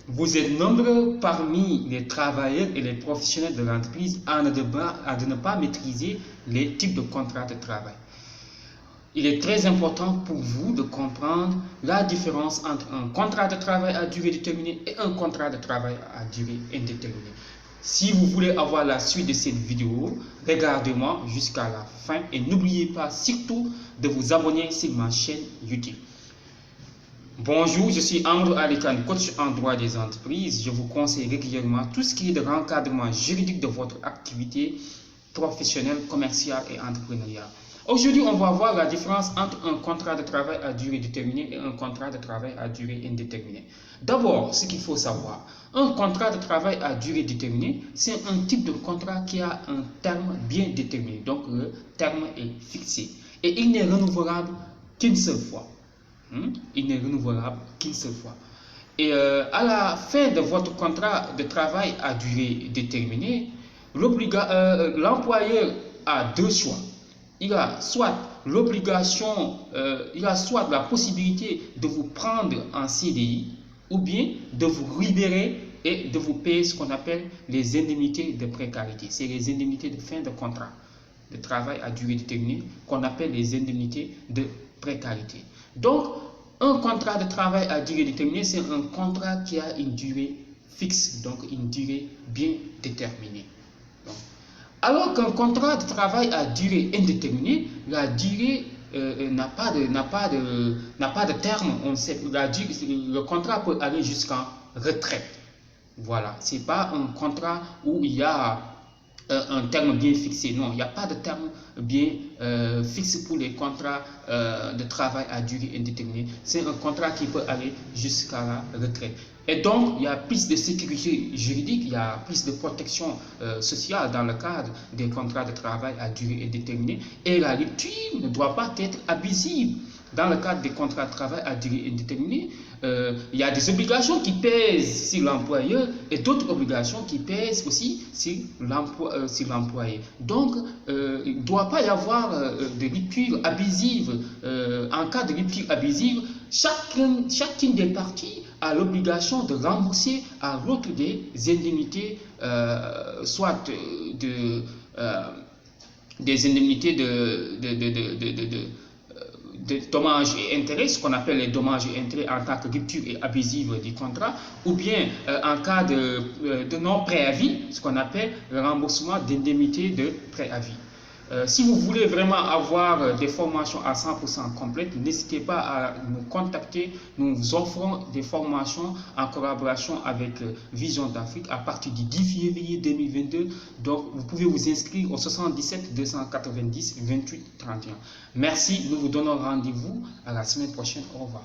Vous êtes nombreux parmi les travailleurs et les professionnels de l'entreprise à ne pas maîtriser les types de contrats de travail. Il est très important pour vous de comprendre la différence entre un contrat de travail à durée déterminée et un contrat de travail à durée indéterminée. Si vous voulez avoir la suite de cette vidéo, regardez-moi jusqu'à la fin et n'oubliez pas surtout de vous abonner sur ma chaîne YouTube. Bonjour, je suis Amadou Alikan, coach en droit des entreprises. Je vous conseille régulièrement tout ce qui est de l'encadrement juridique de votre activité professionnelle, commerciale et entrepreneuriale. Aujourd'hui, on va voir la différence entre un contrat de travail à durée déterminée et un contrat de travail à durée indéterminée. D'abord, ce qu'il faut savoir, un contrat de travail à durée déterminée, c'est un type de contrat qui a un terme bien déterminé. Donc, le terme est fixé et il n'est renouvelable qu'une seule fois. Il n'est renouvelable qu'une seule fois. Et à la fin de votre contrat de travail à durée déterminée, l'employeur a deux choix. Il a soit l'obligation, il a soit la possibilité de vous prendre en CDI ou bien de vous libérer et de vous payer ce qu'on appelle les indemnités de précarité. C'est les indemnités de fin de contrat de travail à durée déterminée qu'on appelle les indemnités de précarité. Donc, un contrat de travail à durée déterminée, c'est un contrat qui a une durée fixe, donc une durée bien déterminée. Donc, alors qu'un contrat de travail à durée indéterminée, la durée n'a pas de terme. On sait, le contrat peut aller jusqu'en retraite. Voilà, ce n'est pas un contrat où il y a un terme bien fixé. Non, il n'y a pas de terme bien fixe pour les contrats de travail à durée indéterminée. C'est un contrat qui peut aller jusqu'à la retraite. Et donc, il y a plus de sécurité juridique, il y a plus de protection sociale dans le cadre des contrats de travail à durée indéterminée. Et la rupture ne doit pas être abusive. Dans le cadre des contrats de travail à durée indéterminée, il y a des obligations qui pèsent sur l'employeur et d'autres obligations qui pèsent aussi sur l'employé. Donc, il ne doit pas y avoir de rupture abusive. En cas de rupture abusive, chacune des parties a l'obligation de rembourser à l'autre des indemnités, soit des indemnités de dommages et intérêts, ce qu'on appelle les dommages et intérêts en tant que rupture abusive du contrat, ou bien en cas de non-préavis, ce qu'on appelle le remboursement d'indemnités de préavis. Si vous voulez vraiment avoir des formations à 100% complètes, n'hésitez pas à nous contacter. Nous vous offrons des formations en collaboration avec Vision d'Afrique à partir du 10 février 2022. Donc, vous pouvez vous inscrire au 77 290 28 31. Merci, nous vous donnons rendez-vous à la semaine prochaine. Au revoir.